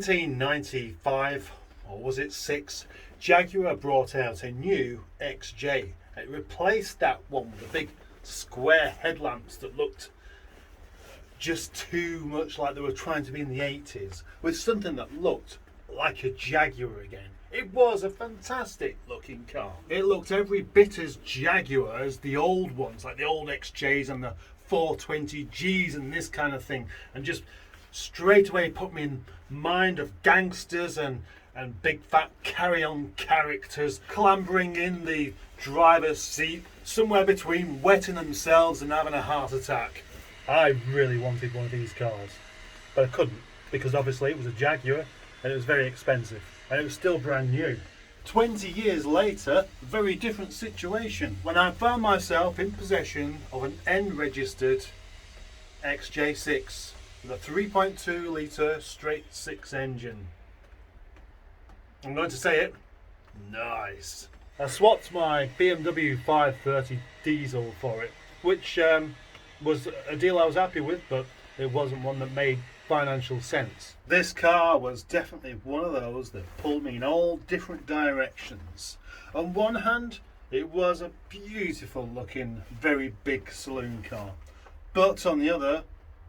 1995, or was it 6, Jaguar brought out a new XJ. It replaced that one with the big square headlamps that looked just too much like they were trying to be in the 80s, with something that looked like a Jaguar again. It was a fantastic looking car. It looked every bit as Jaguar as the old ones, like the old XJs and the 420Gs and this kind of thing, and just straight away put me in mind of gangsters and big fat carry-on characters clambering in the driver's seat, somewhere between wetting themselves and having a heart attack. I really wanted one of these cars, but I couldn't, because obviously it was a Jaguar and it was very expensive, and it was still brand new. 20 years later, very different situation, when I found myself in possession of an N-registered XJ6 with a 3.2 litre straight 6 engine. I'm going to say it, nice. I swapped my BMW 530 diesel for it, which was a deal I was happy with, but it wasn't one that made financial sense. This car was definitely one of those that pulled me in all different directions. On one hand, it was a beautiful looking, very big saloon car, but on the other,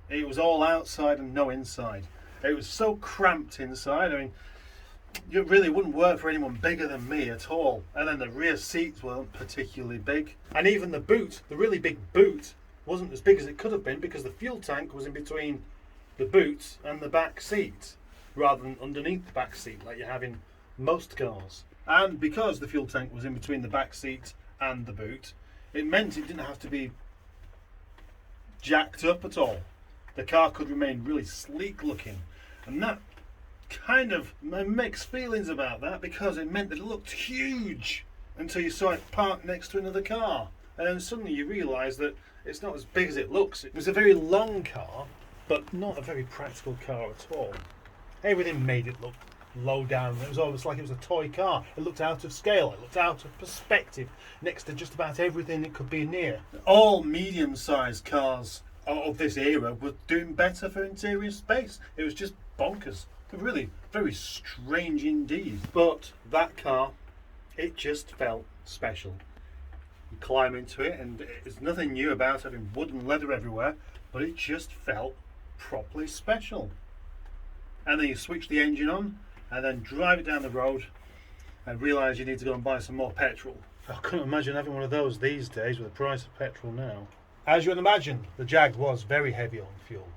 it was all outside and no inside. It was so cramped inside, I mean, it really wouldn't work for anyone bigger than me at all. And then the rear seats weren't particularly big, and even the boot, the really big boot, wasn't as big as it could have been, because the fuel tank was in between the boot and the back seat rather than underneath the back seat like you have in most cars. And because the fuel tank was in between the back seat and the boot, it meant it didn't have to be jacked up at all. The car could remain really sleek looking, and that kind of mixed feelings about that, because it meant that it looked huge until you saw it parked next to another car, and then suddenly you realise that it's not as big as it looks. It was a very long car, but not a very practical car at all. Everything made it look low down. It was almost like it was a toy car. It looked out of scale, it looked out of perspective next to just about everything it could be near. All medium-sized cars of this era were doing better for interior space. It was just bonkers. Really very strange indeed. But that car, it just felt special. You climb into it and there's nothing new about having wood and leather everywhere, but it just felt properly special. And then you switch the engine on and then drive it down the road and realise you need to go and buy some more petrol. I couldn't imagine having one of those these days with the price of petrol now. As you can imagine, the Jag was very heavy on fuel,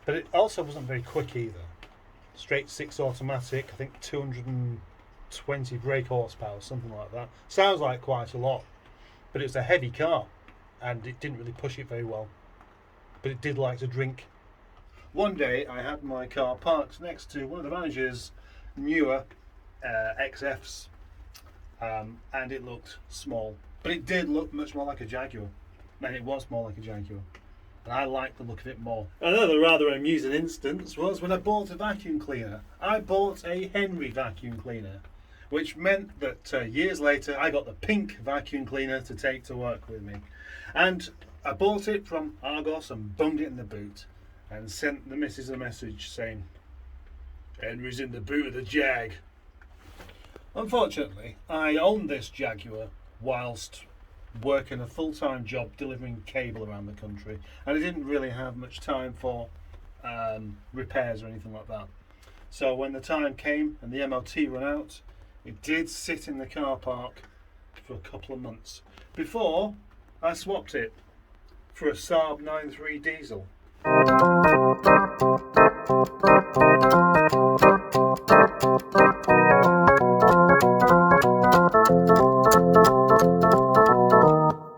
but it also wasn't very quick either. Straight 6 automatic, I think 220 brake horsepower, something like that. Sounds like quite a lot, but it's a heavy car and it didn't really push it very well, but it did like to drink. One day I had my car parked next to one of the manager's newer XFs, and it looked small, but it did look much more like a Jaguar, and it was more like a Jaguar. And I liked the look of it more. Another rather amusing instance was when I bought a vacuum cleaner. I bought a Henry vacuum cleaner, which meant that years later I got the pink vacuum cleaner to take to work with me. And I bought it from Argos and bunged it in the boot and sent the missus a message saying, "Henry's in the boot of the Jag." Unfortunately, I owned this Jaguar whilst working a full-time job delivering cable around the country, and I didn't really have much time for repairs or anything like that. So when the time came and the MOT ran out, it did sit in the car park for a couple of months before I swapped it for a Saab 9.3 diesel.